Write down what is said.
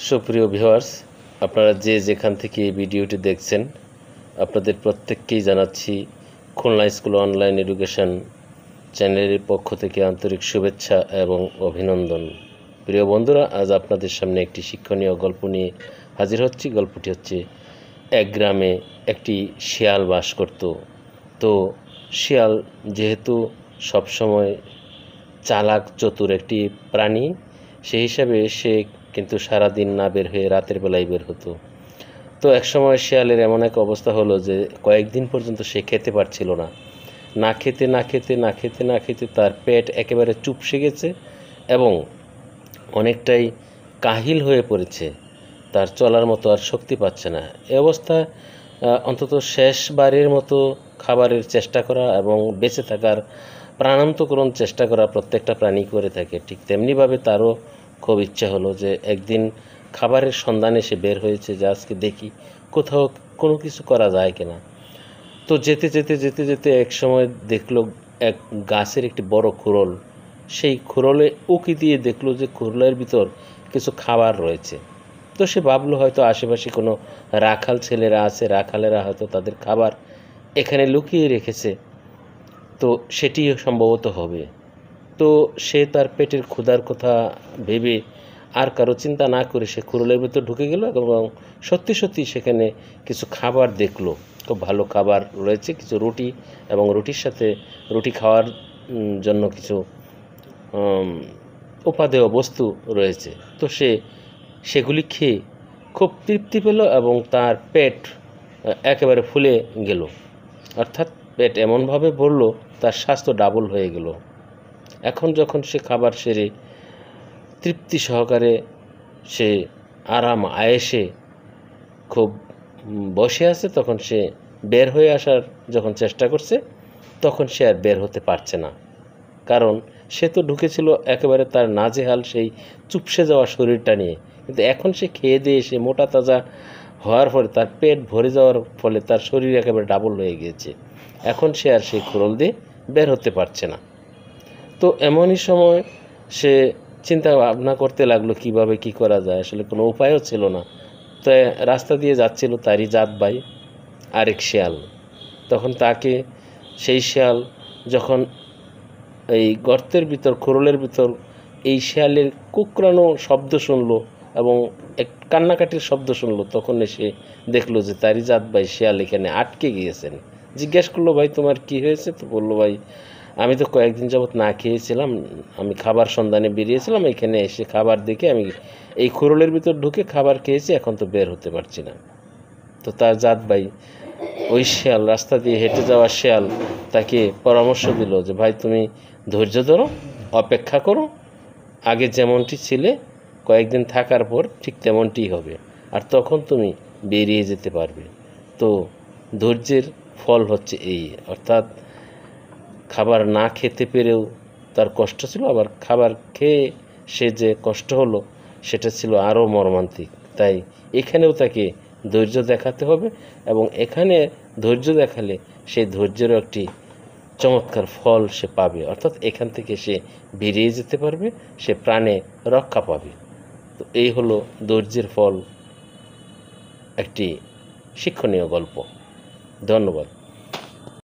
সুপ্রিয় ভিউয়ার্স, আপনারা যে যেখান থেকে এই ভিডিওটি দেখছেন আপনাদের প্রত্যেককেই জানাচ্ছি খুলনা স্কুল অনলাইন এডুকেশন চ্যানেলের পক্ষ থেকে আন্তরিক শুভেচ্ছা এবং অভিনন্দন। প্রিয় বন্ধুরা, আজ আপনাদের সামনে একটি শিক্ষণীয় গল্প নিয়ে হাজির হচ্ছি। গল্পটি হচ্ছে, এক গ্রামে একটি শিয়াল বাস করত। তো শিয়াল যেহেতু সবসময় চালাক চতুর একটি প্রাণী, সেই হিসাবে সে কিন্তু সারাদিন না বের হয়ে রাতের বেলায় বের হতো। তো একসময় শিয়ালের এমন এক অবস্থা হলো যে কয়েকদিন পর্যন্ত সে খেতে পারছিল না। না খেতে তার পেট একেবারে চুপসে গেছে এবং অনেকটাই কাহিল হয়ে পড়েছে। তার চলার মতো আর শক্তি পাচ্ছে না। এ অবস্থায় অন্তত শেষবারের মতো খাবারের চেষ্টা করা এবং বেঁচে থাকার প্রাণান্তকরণ চেষ্টা করা প্রত্যেকটা প্রাণী করে থাকে। ঠিক তেমনিভাবে তারও খুব ইচ্ছা হলো যে একদিন খাবারের সন্ধানে সে বের হয়েছে, যে আজকে দেখি কোথাও কোনো কিছু করা যায় কিনা। তো যেতে এক সময় দেখলো এক গাছের একটি বড় খুরল। সেই খুরলে উকি দিয়ে দেখলো যে খুরলের ভিতর কিছু খাবার রয়েছে। তো সে ভাবলো হয়তো আশেপাশে কোনো রাখাল ছেলেরা আছে, রাখালেরা হয়তো তাদের খাবার এখানে লুকিয়ে রেখেছে, তো সেটিও সম্ভবত হবে। তো সে তার পেটের ক্ষুধার কথা ভেবে আর কারো চিন্তা না করে সে খুরলের ভিতর ঢুকে গেল এবং সত্যি সেখানে কিছু খাবার দেখলো। খুব ভালো খাবার রয়েছে, কিছু রুটি এবং রুটির সাথে রুটি খাওয়ার জন্য কিছু উপাদেয় বস্তু রয়েছে। তো সে সেগুলি খেয়ে খুব তৃপ্তি পেল এবং তার পেট একেবারে ফুলে গেল। অর্থাৎ পেট এমনভাবে ভরল, তার স্বাস্থ্য ডাবল হয়ে গেল। এখন যখন সে খাবার সেরে তৃপ্তি সহকারে সে আরাম আয়েসে খুব বসে আছে, তখন সে বের হয়ে আসার যখন চেষ্টা করছে, তখন সে আর বের হতে পারছে না। কারণ সে তো ঢুকেছিল একেবারে তার নাজেহাল সেই চুপসে যাওয়া শরীরটা নিয়ে। কিন্তু এখন সে খেয়ে দিয়ে সে মোটা তাজা হওয়ার ফলে তার পেট ভরে যাওয়ার ফলে তার শরীর একেবারে ডাবল হয়ে গিয়েছে। এখন সে আর সেই খুরল দিয়ে বের হতে পারছে না। তো এমনই সময় সে চিন্তা ভাবনা করতে লাগলো কিভাবে কি করা যায়। আসলে কোনো উপায়ও ছিল না। তো রাস্তা দিয়ে যাচ্ছিল তারই জাত ভাই আরেক শিয়াল। তখন তাকে সেই শিয়াল যখন এই গর্তের ভিতর খুরলের ভিতর এই শিয়ালের কুকরানো শব্দ শুনলো এবং এক কান্নাকাটির শব্দ শুনলো, তখন এসে দেখলো যে তারই জাত ভাই শিয়াল এখানে আটকে গিয়েছেন। জিজ্ঞেস করলো, ভাই তোমার কি হয়েছে? তো বললো, ভাই আমি তো কয়েকদিন যাবৎ না খেয়েছিলাম, আমি খাবার সন্ধানে বেরিয়েছিলাম, এখানে এসে খাবার দেখে আমি এই খুরলের ভিতর ঢুকে খাবার খেয়েছি, এখন তো বের হতে পারছি না। তো তার জাত ভাই ওই শিয়াল, রাস্তা দিয়ে হেঁটে যাওয়া শিয়াল, তাকে পরামর্শ দিল যে ভাই তুমি ধৈর্য ধরো, অপেক্ষা করো, আগে যেমনটি ছিলে কয়েকদিন থাকার পর ঠিক তেমনটিই হবে, আর তখন তুমি বেরিয়ে যেতে পারবে। তো ধৈর্যের ফল হচ্ছে এই, অর্থাৎ খাবার না খেতে পেরেও তার কষ্ট ছিল, আবার খাবার খেয়ে সে যে কষ্ট হলো সেটা ছিল আরও মর্মান্তিক। তাই এখানেও তাকে ধৈর্য দেখাতে হবে এবং এখানে ধৈর্য দেখালে সেই ধৈর্যেরও একটি চমৎকার ফল সে পাবে, অর্থাৎ এখান থেকে সে বেরিয়ে যেতে পারবে, সে প্রাণে রক্ষা পাবে। তো এই হলো ধৈর্যের ফল, একটি শিক্ষণীয় গল্প। ধন্যবাদ।